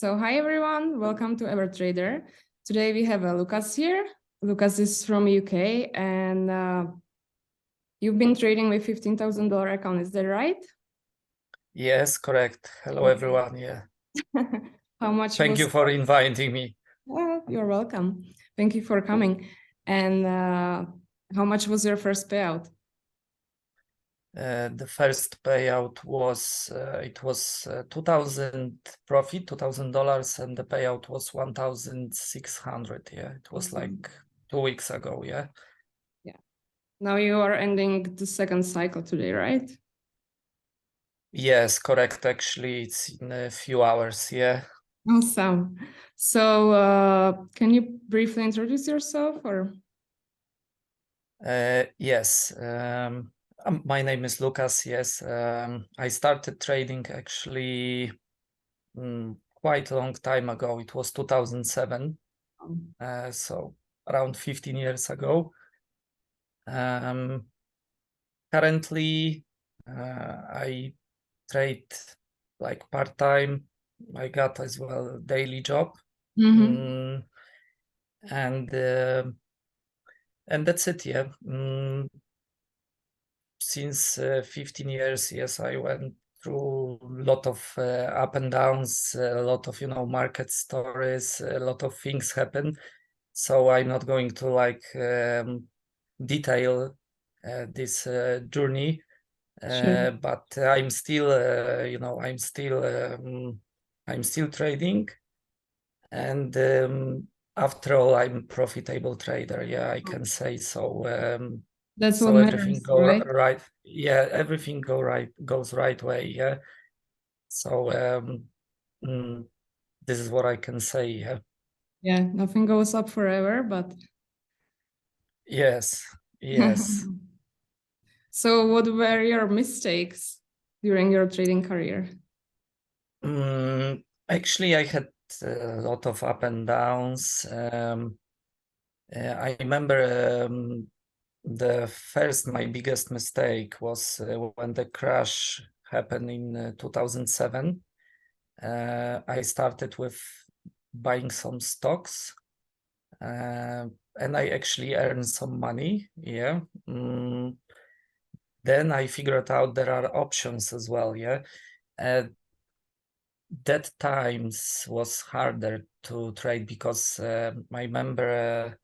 So hi everyone, welcome to EverTrader. Today we have Lucas here. Lucas is from UK and you've been trading with $15,000 account, is that right? Yes, correct. Hello, everyone. Yeah. How much Thank you for inviting me. Well, you're welcome. Thank you for coming. And how much was your first payout? The first payout was it was 2,000 profit, $2,000, and the payout was 1,600. Yeah, it was like 2 weeks ago. Yeah. Yeah. Now you are ending the second cycle today, right? Yes, correct. Actually, it's in a few hours. Yeah. Awesome. So can you briefly introduce yourself or? Yes. My name is Lucas. Yes. I started trading actually quite a long time ago. It was 2007, so around 15 years ago. Currently, I trade like part-time. I got as well a daily job, and that's it. Yeah. Since 15 years, yes, I went through a lot of up and downs, a lot of market stories, a lot of things happen. So I'm not going to like detail this journey, Sure. but I'm still I'm still trading, and after all, I'm a profitable trader. Yeah, I can say so. That's what So everything matters, go right? right. Yeah, everything goes right way. Yeah. So this is what I can say. Yeah. Yeah, nothing goes up forever, but Yes. Yes. so what were your mistakes during your trading career? Actually, I had a lot of up and downs. I remember my biggest mistake was when the crash happened in 2007. I started with buying some stocks, and I actually earned some money. Yeah. Then I figured out there are options as well. Yeah. That times was harder to trade because I remember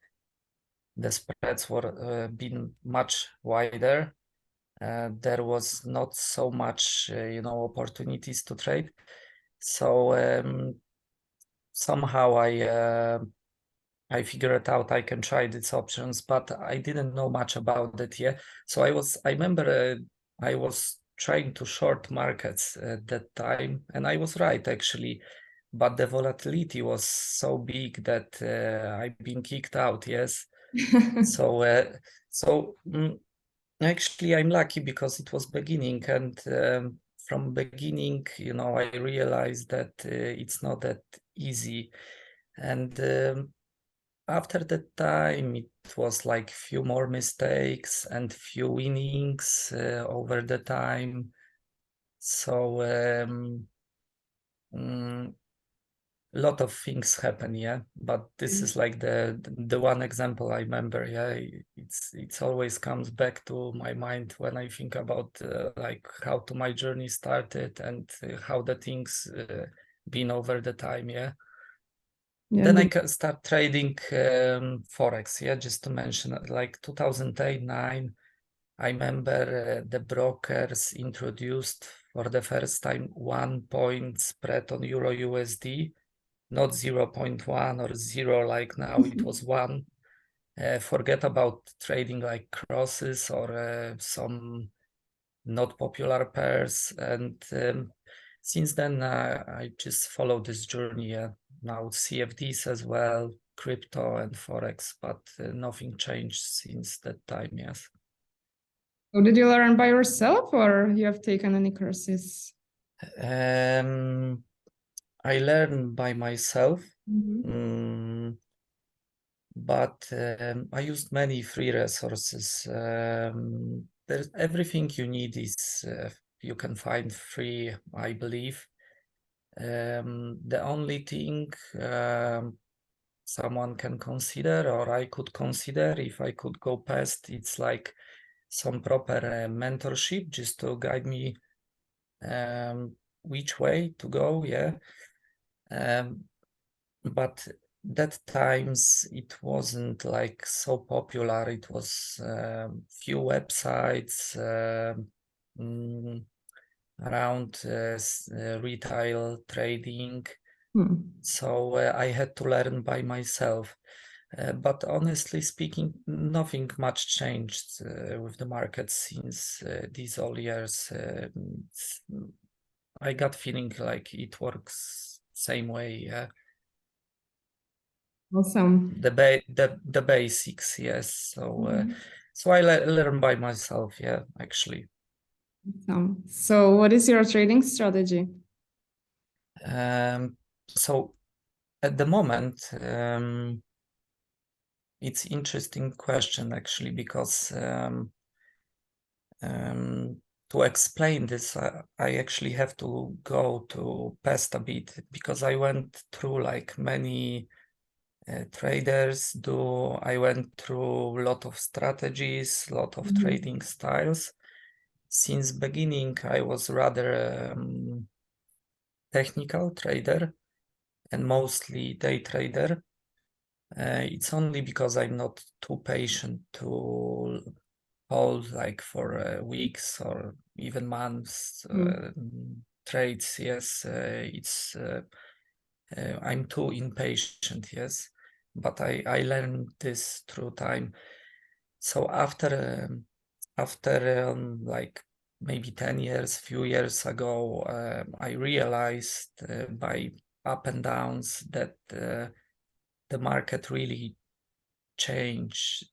the spreads were been much wider. There was not so much opportunities to trade. So somehow I figured out I can try these options, but I didn't know much about it yet. So I remember I was trying to short markets at that time, and I was right actually, but the volatility was so big that I've been kicked out. Yes, so actually I'm lucky because it was beginning, and from beginning, I realized that it's not that easy, and after that time it was like few more mistakes and few winnings over the time. So a lot of things happen, yeah, but this is like the one example I remember. Yeah, it's always comes back to my mind when I think about like how to my journey started and how the things been over the time. Yeah. Then I can start trading forex. Yeah, just to mention, like 2008-9, I remember the brokers introduced for the first time 1 point spread on Euro USD, not 0.1 or 0 like now. It was 1. Forget about trading like crosses or some not popular pairs, and since then I just follow this journey. Now CFDs as well, crypto and forex, but nothing changed since that time. Yes. So did you learn by yourself or you have taken any courses? I learned by myself, but I used many free resources. There's everything you need is you can find free, I believe. The only thing someone can consider, or I could consider if I could go past, it's like some proper mentorship just to guide me which way to go, yeah. But that times it wasn't like so popular. It was few websites around retail trading. So I had to learn by myself. But honestly speaking, nothing much changed with the market since these all years. I got feeling like it works same way. Yeah. Awesome. The basics, yes. So I learn by myself. Yeah, actually. So what is your trading strategy? So at the moment, it's interesting question actually, because to explain this, I actually have to go to past a bit, because I went through like many traders do. I went through a lot of strategies, a lot of trading styles. Since beginning, I was rather technical trader and mostly day trader. It's only because I'm not too patient to hold like for weeks or even months trades. Yes, I'm too impatient. Yes, but I learned this through time. So after like maybe 10 years, few years ago, I realized by up and downs that the market really change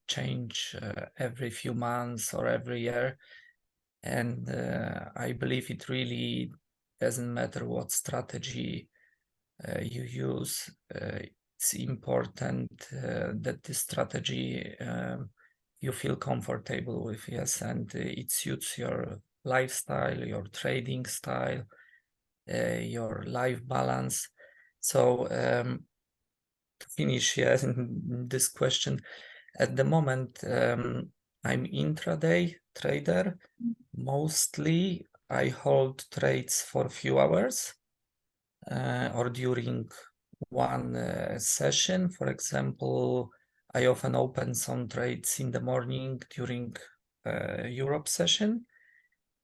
every few months or every year. And I believe it really doesn't matter what strategy you use. It's important that the strategy you feel comfortable with, yes, and it suits your lifestyle, your trading style, your life balance. So to finish, yes, this question, at the moment I'm intraday trader. Mostly I hold trades for a few hours or during one session. For example, I often open some trades in the morning during Europe session.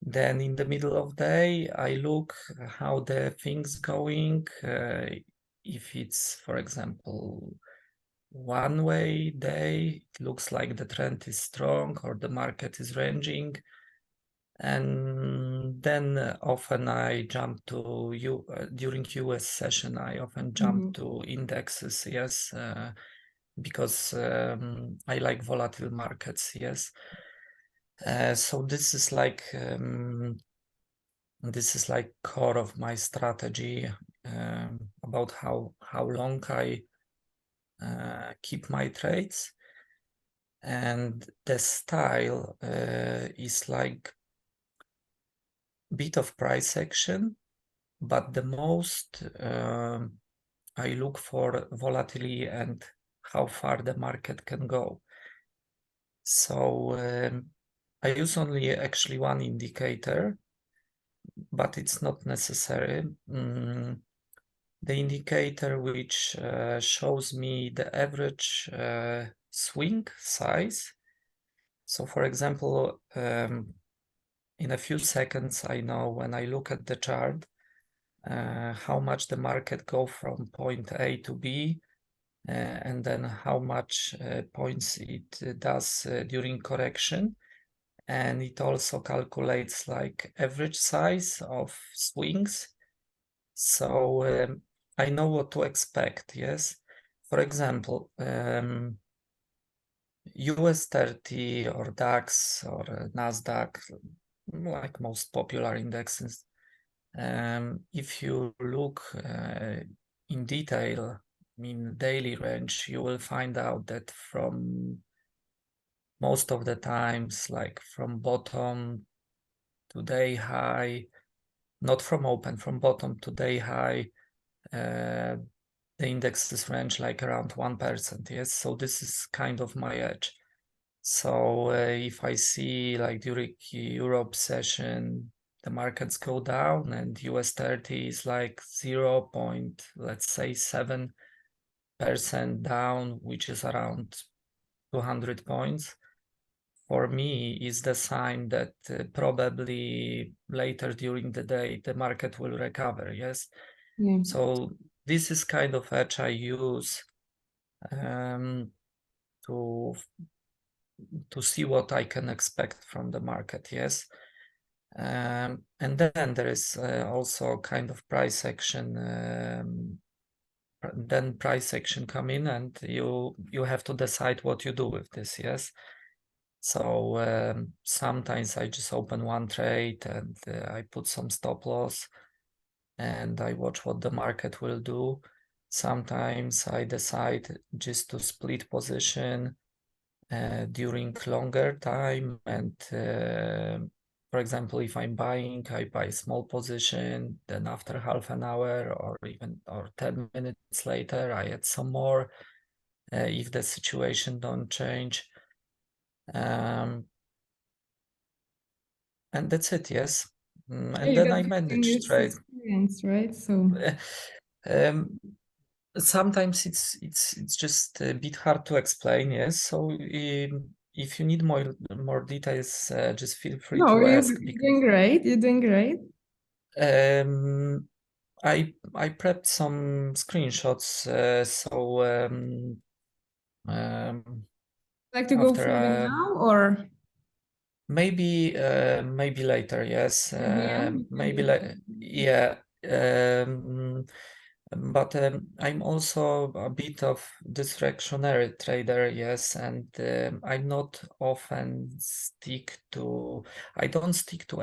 Then in the middle of day, I look how the things going. If it's, for example, one way day, it looks like the trend is strong or the market is ranging. And then often I jump to during US session, I often jump to indexes, yes, because I like volatile markets, yes. So this is like core of my strategy about how long I keep my trades. And the style is like bit of price action, but the most I look for volatility and how far the market can go. So I use only actually one indicator, but it's not necessary. The indicator which shows me the average swing size. So for example, in a few seconds, I know when I look at the chart, how much the market go from point A to B, and then how much points it does during correction. And it also calculates like average size of swings. So I know what to expect, yes. For example, US 30 or DAX or NASDAQ, like most popular indexes, if you look in detail in daily range, you will find out that from most of the times, like from bottom to day high, not from open, from bottom to day high, the indexes range like around 1%. Yes, so this is kind of my edge. So if I see like during Europe session, the markets go down and US 30 is like 0. Let's say 7% down, which is around 200 points. For me, is the sign that probably later during the day the market will recover. Yes. Yeah. So this is kind of edge I use to see what I can expect from the market. Yes. And then there is also kind of price action. Then price action come in, and you have to decide what you do with this. Yes. So sometimes I just open one trade and I put some stop loss and I watch what the market will do. Sometimes I decide just to split position during longer time, and for example, if I'm buying, I buy small position, then after half an hour or 10 minutes later, I add some more if the situation don't change. And that's it, yes. Yeah, And you then got I 15 manage years trade. experience, right? So Um, Sometimes it's just a bit hard to explain, yes. So if you need more details, just feel free no, to you're ask, doing because great. You're doing great. I prepped some screenshots. Like to go After through them now, or maybe later, yes. at the end? We can Maybe do like, that. yeah. But I'm also a bit of discretionary trader, yes, and I not often I don't stick to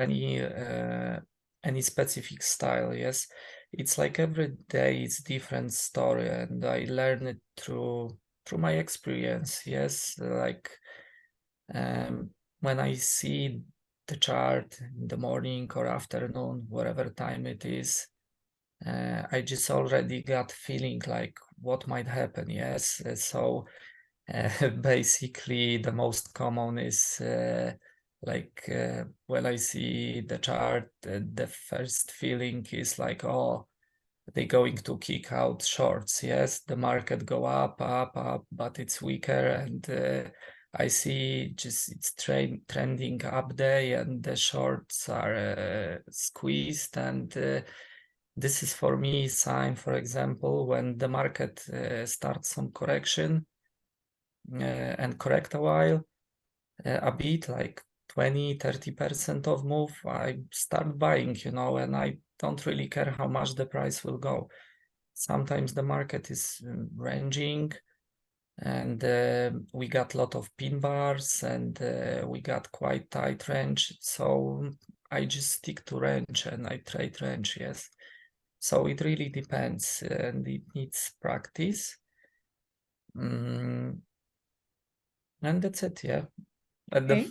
any specific style, yes. It's like every day it's different story, and I learn it through my experience, yes. Like when I see the chart in the morning or afternoon, whatever time it is, I just already got feeling like what might happen. Yes, so basically the most common is when I see the chart, the first feeling is like, oh, they're going to kick out shorts. Yes, the market go up, but it's weaker, and I see just it's trending up day, and the shorts are squeezed, and this is for me sign, for example, when the market starts some correction and correct a while, a bit like 20-30% of move, I start buying, and I don't really care how much the price will go. Sometimes the market is ranging, and we got a lot of pin bars, and we got quite tight range. So I just stick to range and I trade range, yes. So it really depends, and it needs practice. And that's it, yeah. And Okay.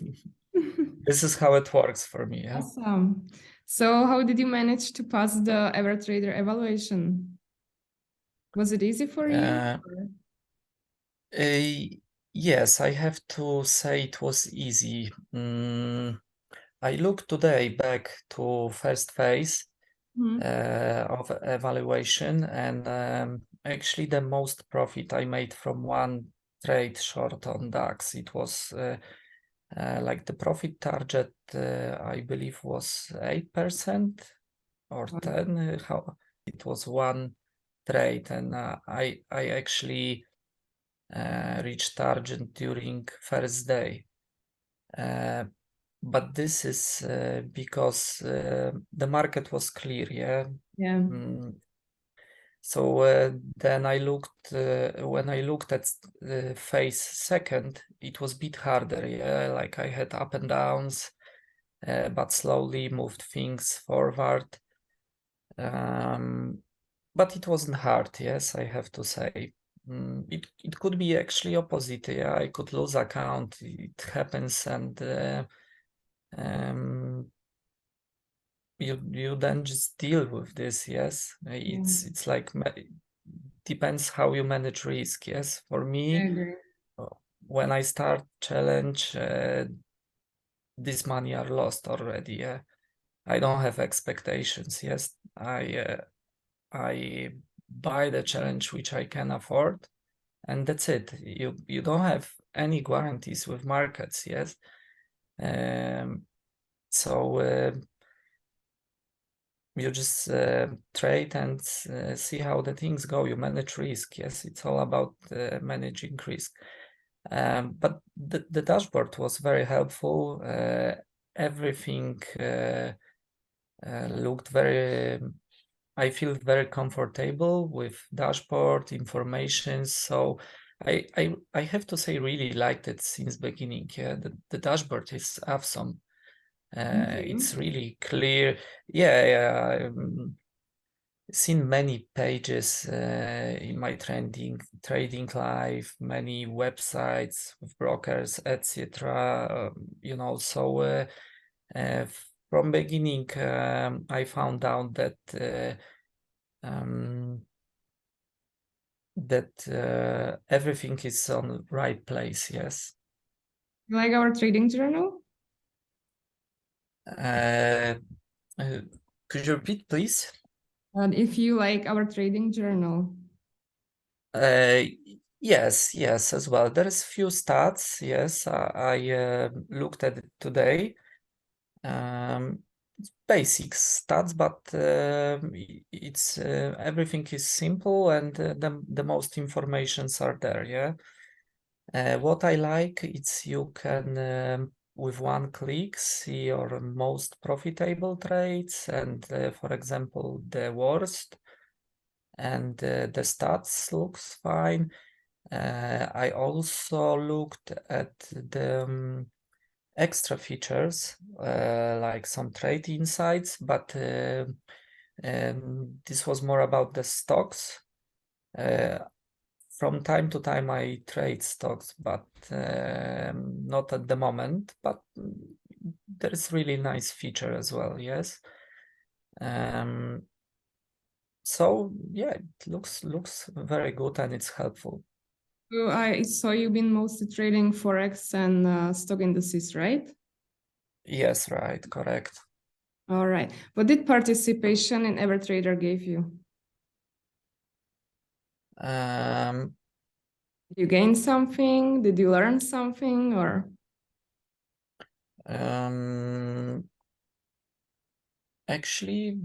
this is how it works for me, yeah. Awesome. So, how did you manage to pass the EverTrader evaluation? Was it easy for you? Uh, Or- yes, I have to say it was easy. I look today back to first phase Mhm. of evaluation, and actually the most profit I made from one trade short on DAX. It was like the profit target, I believe, was 8% or Wow. 10. How it was one trade, and I actually reached target during first day. But this is because the market was clear, yeah. Yeah. So then I looked when I looked at phase second, it was a bit harder, yeah. Like I had up and downs, but slowly moved things forward. But it wasn't hard, yes, I have to say. It could be actually opposite, yeah. I could lose account, it happens, and um, you then just deal with this. Yes, it's like depends how you manage risk. Yes, for I me, agree. when I start challenge, this money are lost already. Yeah, I don't have expectations. Yes, I buy the challenge which I can afford, and that's it. You don't have any guarantees with markets. Yes, so you just trade and see how the things go. You manage risk. Yes, it's all about managing risk. But the dashboard was very helpful. Everything looked very. I feel very comfortable with dashboard information. So I have to say, really liked it since beginning. Yeah, the dashboard is awesome. Okay. It's really clear. Yeah, seen many pages in my trading life, many websites with brokers, etc. So uh, from beginning, I found out um, that everything is on the right place. Yes. You like our trading journal? Uh, uh, could you repeat, please? And if you like our trading journal. Uh, yes, as well. There is few stats. Yes, I looked at it today. It's basic stats, but it's everything is simple and the most informations are there. Yeah. What I like is you can with one click see your most profitable trades and, for example, the worst, and the stats looks fine. I also looked at the extra features like some trade insights, but this was more about the stocks. Uh, from time to time, I trade stocks, but not at the moment. But there is really nice feature as well. Yes. Um, so yeah, it looks very good and it's helpful. So I saw you've been mostly trading Forex and stock indices, right? Yes, right, correct. All right. What did participation in EverTrader give you? Um, Did you gain something? Did you learn something? Or um, actually,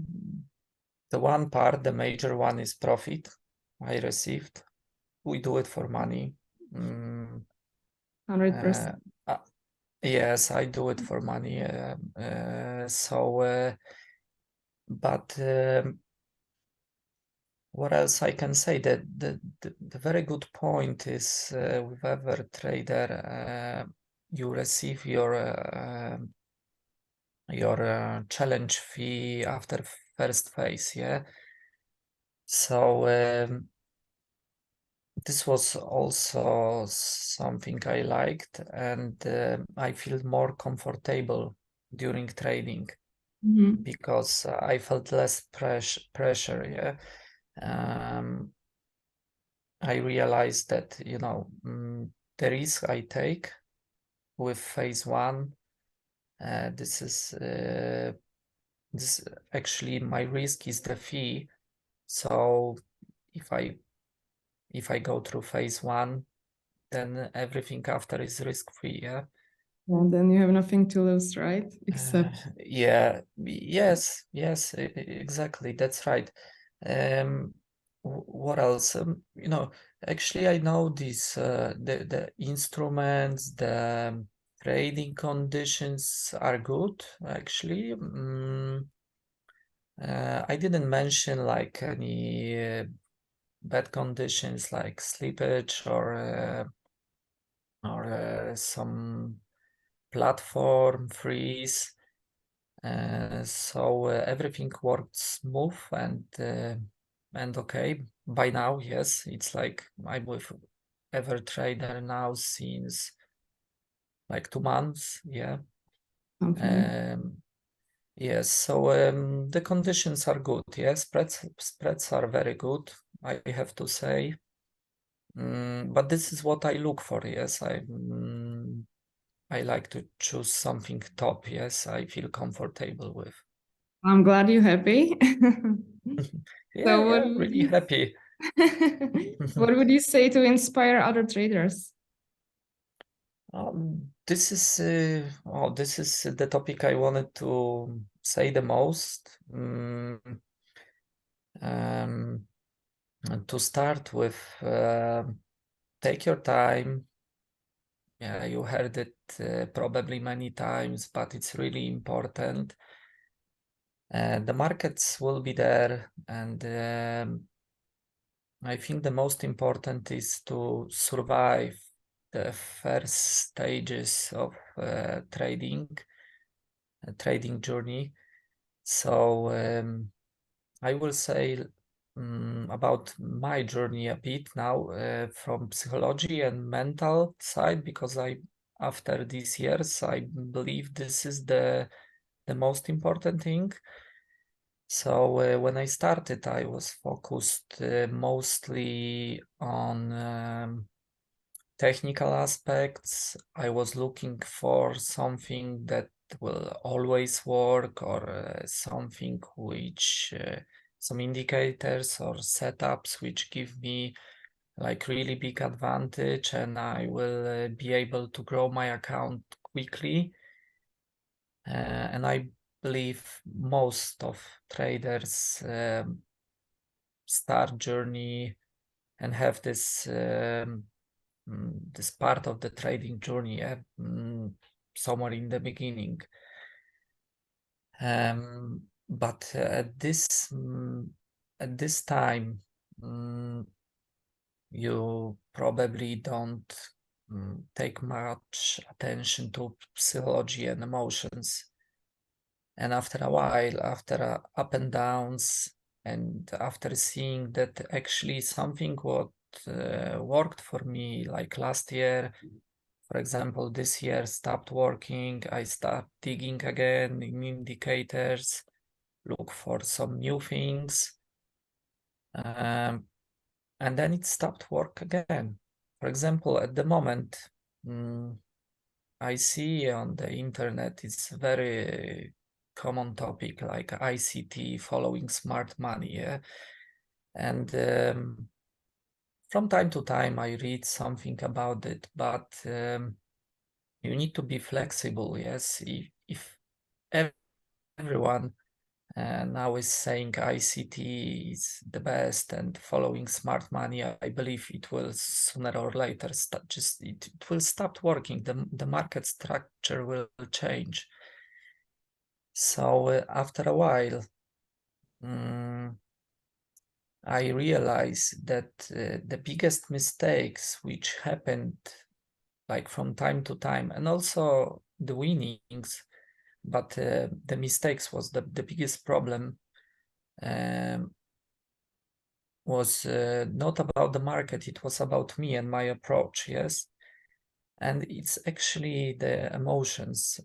the one part, the major one, is profit I received. We do it for money. 100%? Uh, yes, I do it for money. But what else I can say? That the very good point is with EverTrader, you receive your challenge fee after first phase. Yeah. So this was also something I liked, and I feel more comfortable during trading Mhm. because I felt less pressure. Yeah. I realized that the risk I take with phase one, this is this actually my risk is the fee. So if I go through phase one, then everything after is risk-free. Yeah. Well, then you have nothing to lose, right? Except Yeah. Yes, exactly. That's right. Um, what else? Actually, I know these the instruments, the trading conditions are good. Actually, I didn't mention like any bad conditions like slippage or some platform freeze. So everything worked smooth and okay. By now, yes, it's like I'm with EverTrader now since like 2 months. Yeah. something. Um, Yes, so the conditions are good. Yes, spreads are very good, I have to say. But this is what I look for. Yes, I like to choose something top. Yes, I feel comfortable with. I'm glad you're happy. Yeah, So what yeah, would really you happy. what would you say to inspire other traders? This is this is the topic I wanted to say the most. Um, to start with, take your time. Yeah, you heard it probably many times, but it's really important. The markets will be there, and I think the most important is to survive the first stages of trading journey. So I will say about my journey a bit now from psychology and mental side, because after these years I believe this is the most important thing. So when I started, I was focused mostly on technical aspects. I was looking for something that will always work, or something which some indicators or setups which give me like really big advantage, and I will be able to grow my account quickly. And I believe most of traders start journey and have this part of the trading journey somewhere in the beginning. But at this time, you probably don't take much attention to psychology and emotions. And after a while, after up and downs, and after seeing that actually something what worked for me, like last year, for example, this year stopped working, I start digging again in indicators, look for some new things, and then it stopped work again. For example, at the moment, I see on the internet it's very common topic like ICT, following smart money, yeah? And from time to time I read something about it, but you need to be flexible. Yes, if everyone now is saying ICT is the best and following smart money, I believe it will sooner or later it will stop working. The market structure will change. So after a while, I realized that the biggest mistakes which happened like from time to time, and also the winnings, but the mistakes was the biggest problem, was not about the market, it was about me and my approach, yes? And it's actually the emotions,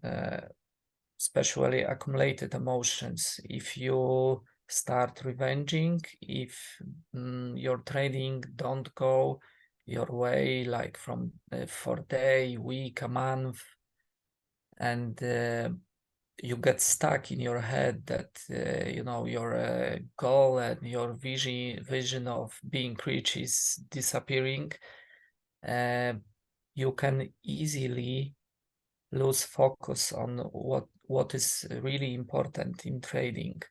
especially accumulated emotions. If you start revenging, if your trading don't go your way, like from for day, week, a month, and you get stuck in your head that your goal and your vision of being rich is disappearing, uh, you can easily lose focus on what is really important in trading.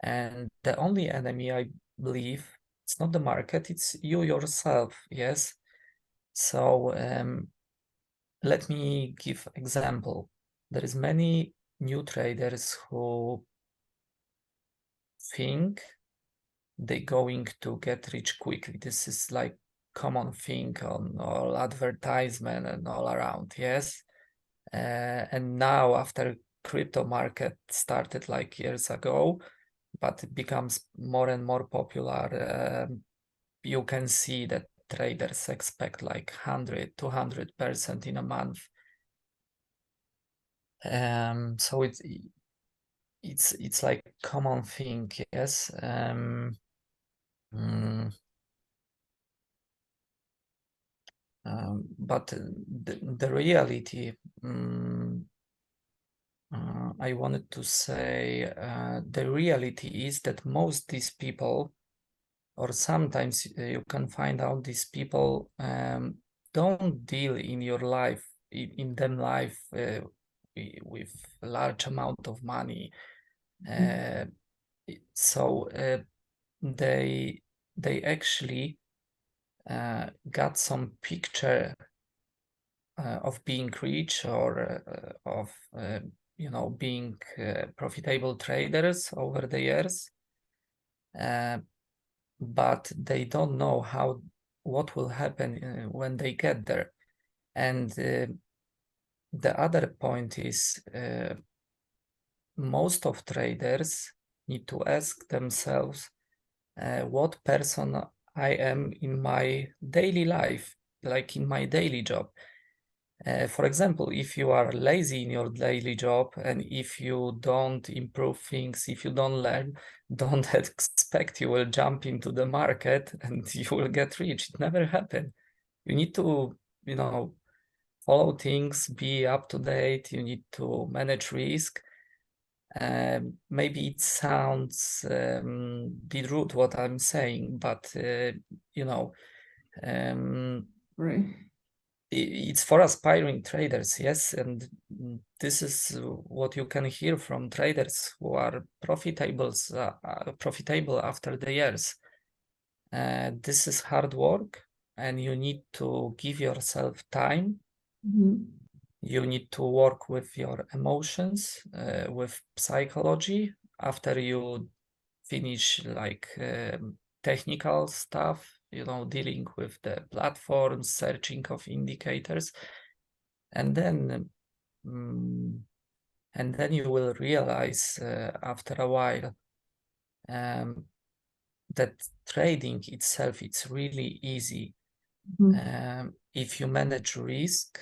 And the only enemy, I believe, it's not the market, it's you yourself. Yes. So let me give example. There is many new traders who think they're going to get rich quickly. This is like common thing on all advertisement and all around. Yes. And now after crypto market started like years ago, but it becomes more and more popular, you can see that traders expect like 100-200% in a month. So it's like common thing, yes. Mm, but the reality, I wanted to say, the reality is that most these people, or sometimes you can find out these people don't deal in your life, in them life with a large amount of money. So they actually got some picture of being rich, or of being profitable traders over the years, but they don't know what will happen when they get there. And the other point is, most of traders need to ask themselves what person I am in my daily life, like in my daily job. For example, if you are lazy in your daily job, and if you don't improve things, if you don't learn, don't expect you will jump into the market and you will get rich. It never happened. You need to, follow things, be up to date. You need to manage risk. Maybe it sounds bit rude what I'm saying, but Right. it's for aspiring traders, yes, and this is what you can hear from traders who are profitable after the years. This is hard work, and you need to give yourself time. You need to work with your emotions, with psychology. After you finish like technical stuff, dealing with the platforms, searching of indicators, and then you will realize after a while that trading itself, it's really easy. If you manage risk,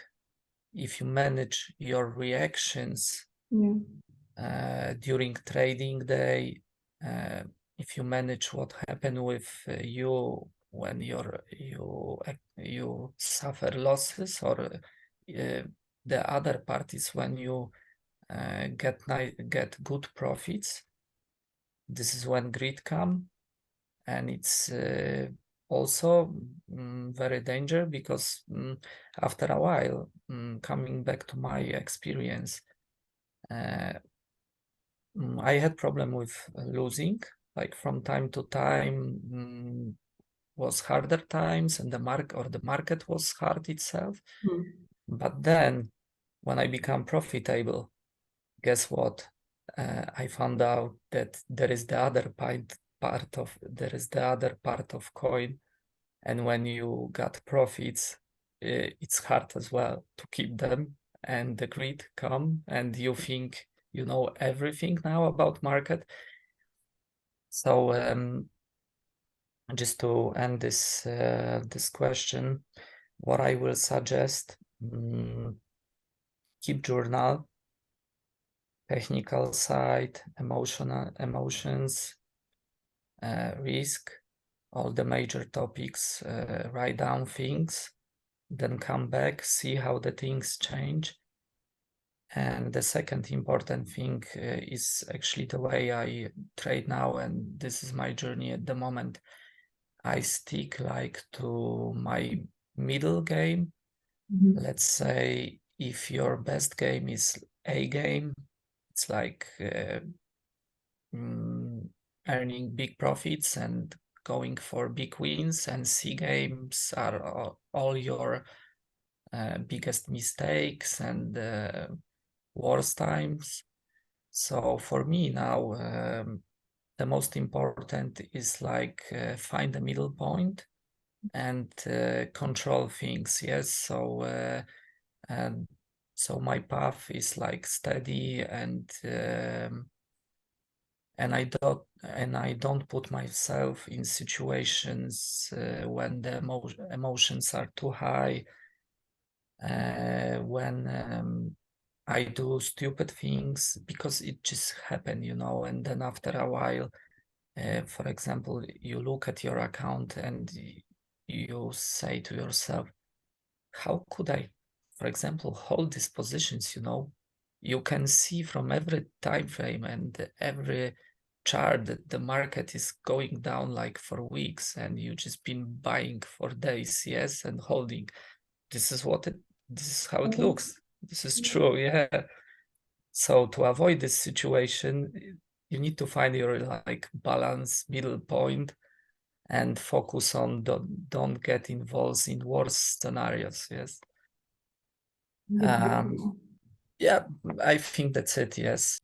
if you manage your reactions during trading day, if you manage what happened with you when you suffer losses, or the other part is when you get good profits. This is when greed come, and it's also very dangerous, because after a while, coming back to my experience, I had problem with losing, like from time to time. Was harder times, and the market was hard itself. But then when I become profitable, guess what? I found out that there is the other part of coin, and when you got profits, it's hard as well to keep them, and the greed come, and you think you know everything now about market. So just to end this question, what I will suggest: keep journal, technical side, emotions, risk, all the major topics, write down things, then come back, see how the things change. And the second important thing is actually the way I trade now, and this is my journey at the moment. I stick like to my middle game. Let's say if your best game is A game, it's like earning big profits and going for big wins, and C games are all your biggest mistakes and worst times. So for me now, the most important is like find the middle point and control things. Yes, so my path is like steady, and I don't put myself in situations when the emotions are too high, when I do stupid things because it just happened, and then after a while, for example, you look at your account and you say to yourself, how could I, for example, hold these positions? You can see from every time frame and every chart that the market is going down like for weeks, and you just been buying for days, yes, and holding. This is how it looks. This is true, yeah. So to avoid this situation, you need to find your like balance, middle point, and focus on don't get involved in worse scenarios. Yes. Yeah, I think that's it. Yes.